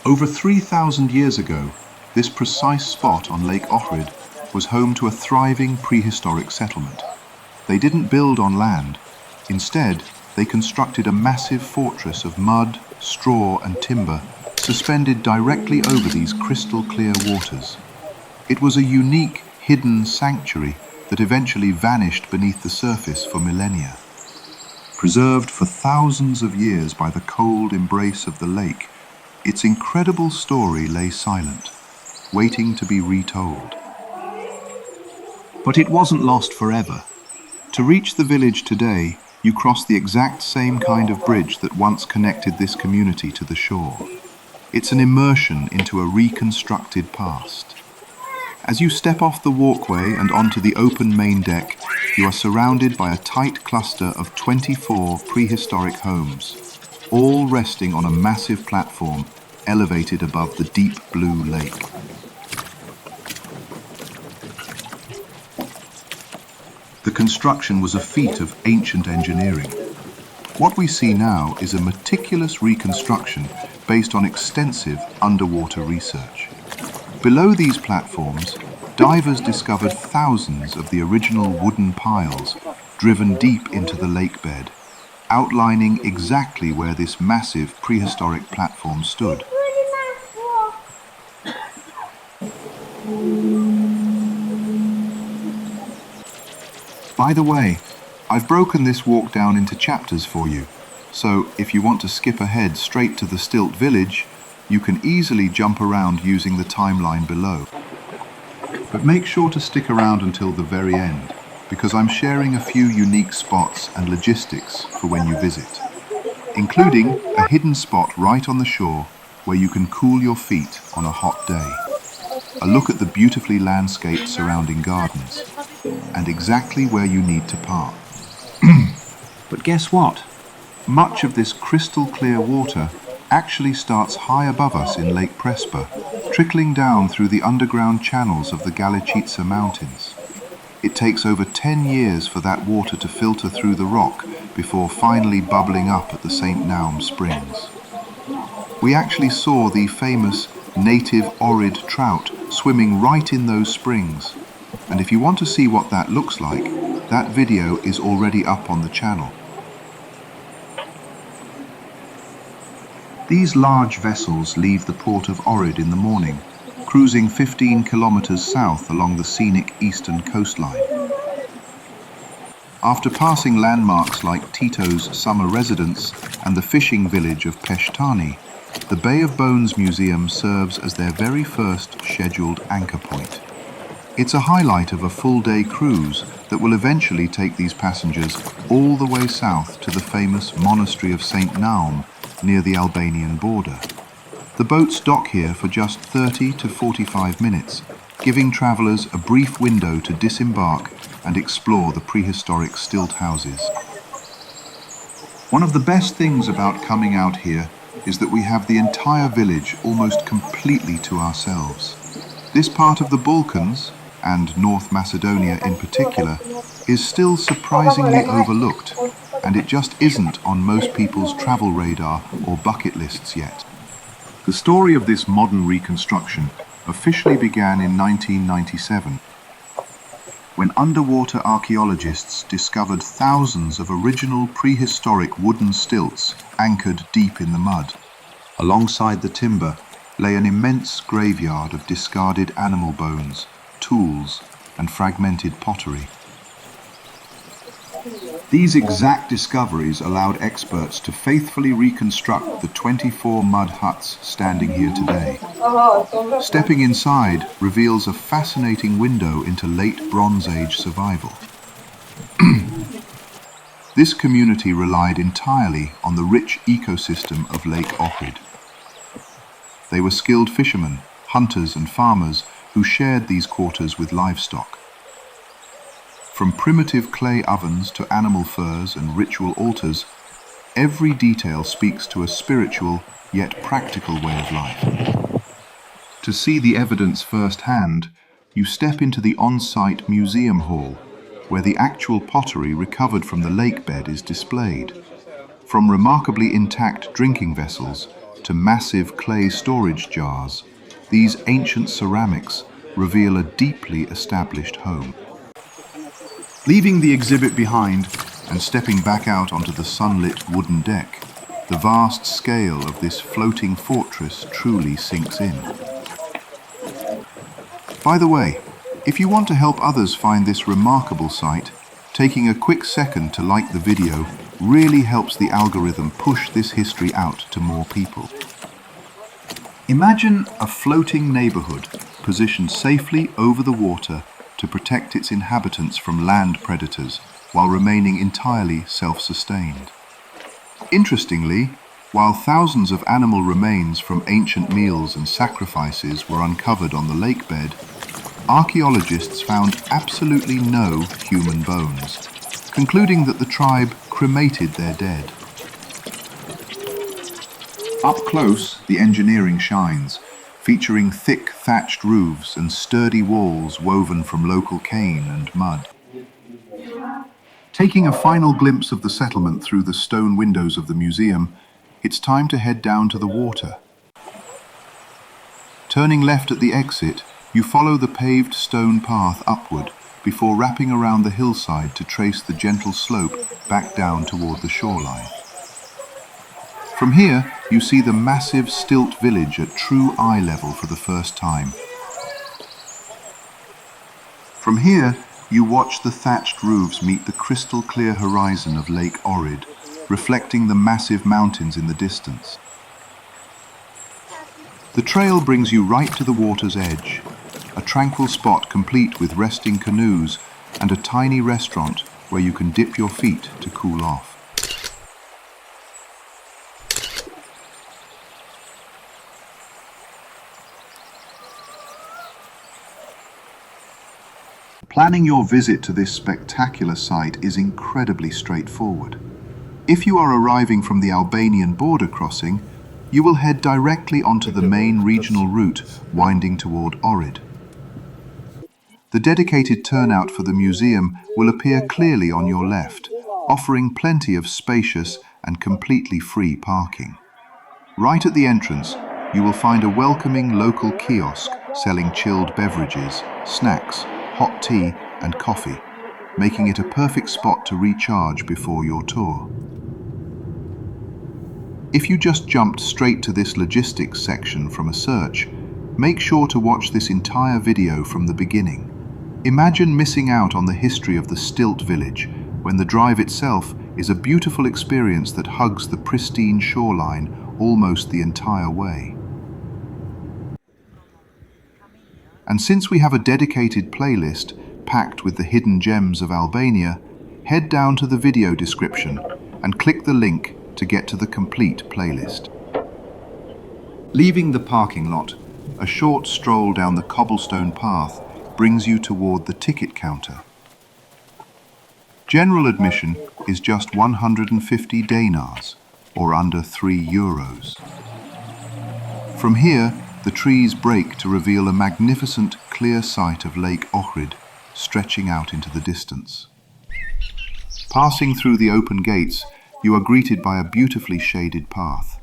Over 3,000 years ago, this precise spot on Lake Ohrid was home to a thriving prehistoric settlement. They didn't build on land. Instead, they constructed a massive fortress of mud, straw, and timber suspended directly over these crystal-clear waters. It was a unique, hidden sanctuary that eventually vanished beneath the surface for millennia. Preserved for thousands of years by the cold embrace of the lake, its incredible story lay silent, waiting to be retold. But it wasn't lost forever. To reach the village today, you cross the exact same kind of bridge that once connected this community to the shore. It's an immersion into a reconstructed past. As you step off the walkway and onto the open main deck, you are surrounded by a tight cluster of 24 prehistoric homes, all resting on a massive platform elevated above the deep blue lake. The construction was a feat of ancient engineering. What we see now is a meticulous reconstruction based on extensive underwater research. Below these platforms, divers discovered thousands of the original wooden piles driven deep into the lake bed, outlining exactly where this massive prehistoric platform stood. By the way, I've broken this walk down into chapters for you, so if you want to skip ahead straight to the Stilt village, you can easily jump around using the timeline below. But make sure to stick around until the very end, because I'm sharing a few unique spots and logistics for when you visit, including a hidden spot right on the shore where you can cool your feet on a hot day, a look at the beautifully landscaped surrounding gardens, and exactly where you need to park. But guess what? Much of this crystal clear water actually starts high above us in Lake Prespa, trickling down through the underground channels of the Gradishte mountains. It takes over 10 years for that water to filter through the rock before finally bubbling up at the St. Naum Springs. We actually saw the famous native Ohrid trout swimming right in those springs. And if you want to see what that looks like, that video is already up on the channel. These large vessels leave the port of Ohrid in the morning, cruising 15 kilometers south along the scenic eastern coastline. After passing landmarks like Tito's summer residence and the fishing village of Peshtani, the Bay of Bones Museum serves as their very first scheduled anchor point. It's a highlight of a full-day cruise that will eventually take these passengers all the way south to the famous monastery of St. Naum near the Albanian border. The boats dock here for just 30 to 45 minutes, giving travelers a brief window to disembark and explore the prehistoric stilt houses. One of the best things about coming out here is that we have the entire village almost completely to ourselves. This part of the Balkans, and North Macedonia in particular, is still surprisingly overlooked, and it just isn't on most people's travel radar or bucket lists yet. The story of this modern reconstruction officially began in 1997, when underwater archaeologists discovered thousands of original prehistoric wooden stilts anchored deep in the mud. Alongside the timber lay an immense graveyard of discarded animal bones, tools, and fragmented pottery. These exact discoveries allowed experts to faithfully reconstruct the 24 mud huts standing here today. Stepping inside reveals a fascinating window into late Bronze Age survival. This community relied entirely on the rich ecosystem of Lake Ohrid. They were skilled fishermen, hunters, and farmers who shared these quarters with livestock. From primitive clay ovens to animal furs and ritual altars, every detail speaks to a spiritual yet practical way of life. To see the evidence firsthand, you step into the on-site museum hall, where the actual pottery recovered from the lake bed is displayed. From remarkably intact drinking vessels to massive clay storage jars, these ancient ceramics reveal a deeply established home. Leaving the exhibit behind and stepping back out onto the sunlit wooden deck, the vast scale of this floating fortress truly sinks in. By the way, if you want to help others find this remarkable site, taking a quick second to like the video really helps the algorithm push this history out to more people. Imagine a floating neighborhood positioned safely over the water to protect its inhabitants from land predators while remaining entirely self-sustained. Interestingly, while thousands of animal remains from ancient meals and sacrifices were uncovered on the lake bed, archaeologists found absolutely no human bones, concluding that the tribe cremated their dead. Up close, the engineering shines, featuring thick thatched roofs and sturdy walls woven from local cane and mud. Taking a final glimpse of the settlement through the stone windows of the museum, it's time to head down to the water. Turning left at the exit, you follow the paved stone path upward before wrapping around the hillside to trace the gentle slope back down toward the shoreline. From here, you see the massive Stilt village at true eye level for the first time. From here, you watch the thatched roofs meet the crystal clear horizon of Lake Ohrid, reflecting the massive mountains in the distance. The trail brings you right to the water's edge, a tranquil spot complete with resting canoes and a tiny restaurant where you can dip your feet to cool off. Planning your visit to this spectacular site is incredibly straightforward. If you are arriving from the Albanian border crossing, you will head directly onto the main regional route winding toward Ohrid. The dedicated turnout for the museum will appear clearly on your left, offering plenty of spacious and completely free parking. Right at the entrance, you will find a welcoming local kiosk selling chilled beverages, snacks, hot tea and coffee, making it a perfect spot to recharge before your tour. If you just jumped straight to this logistics section from a search, make sure to watch this entire video from the beginning. Imagine missing out on the history of the Stilt village when the drive itself is a beautiful experience that hugs the pristine shoreline almost the entire way. And since we have a dedicated playlist packed with the hidden gems of Albania, head down to the video description and click the link to get to the complete playlist. Leaving the parking lot, a short stroll down the cobblestone path brings you toward the ticket counter. General admission is just 150 dinars, or under €3. From here, the trees break to reveal a magnificent, clear sight of Lake Ohrid stretching out into the distance. Passing through the open gates, you are greeted by a beautifully shaded path.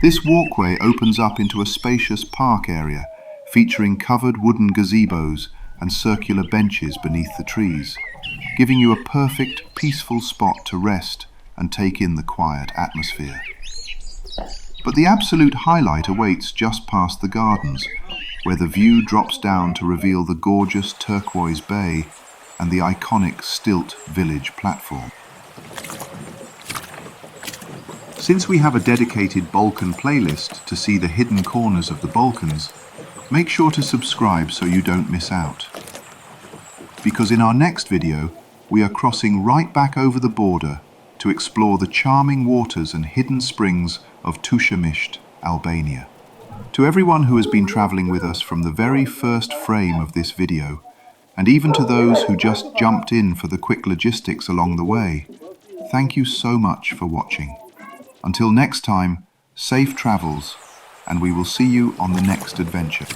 This walkway opens up into a spacious park area featuring covered wooden gazebos and circular benches beneath the trees, giving you a perfect, peaceful spot to rest and take in the quiet atmosphere. But the absolute highlight awaits just past the gardens, where the view drops down to reveal the gorgeous turquoise bay and the iconic Stilt village platform. Since we have a dedicated Balkan playlist to see the hidden corners of the Balkans, make sure to subscribe so you don't miss out. Because in our next video, we are crossing right back over the border to explore the charming waters and hidden springs of Tushemisht, Albania. To everyone who has been traveling with us from the very first frame of this video, and even to those who just jumped in for the quick logistics along the way, thank you so much for watching. Until next time, safe travels, and we will see you on the next adventure.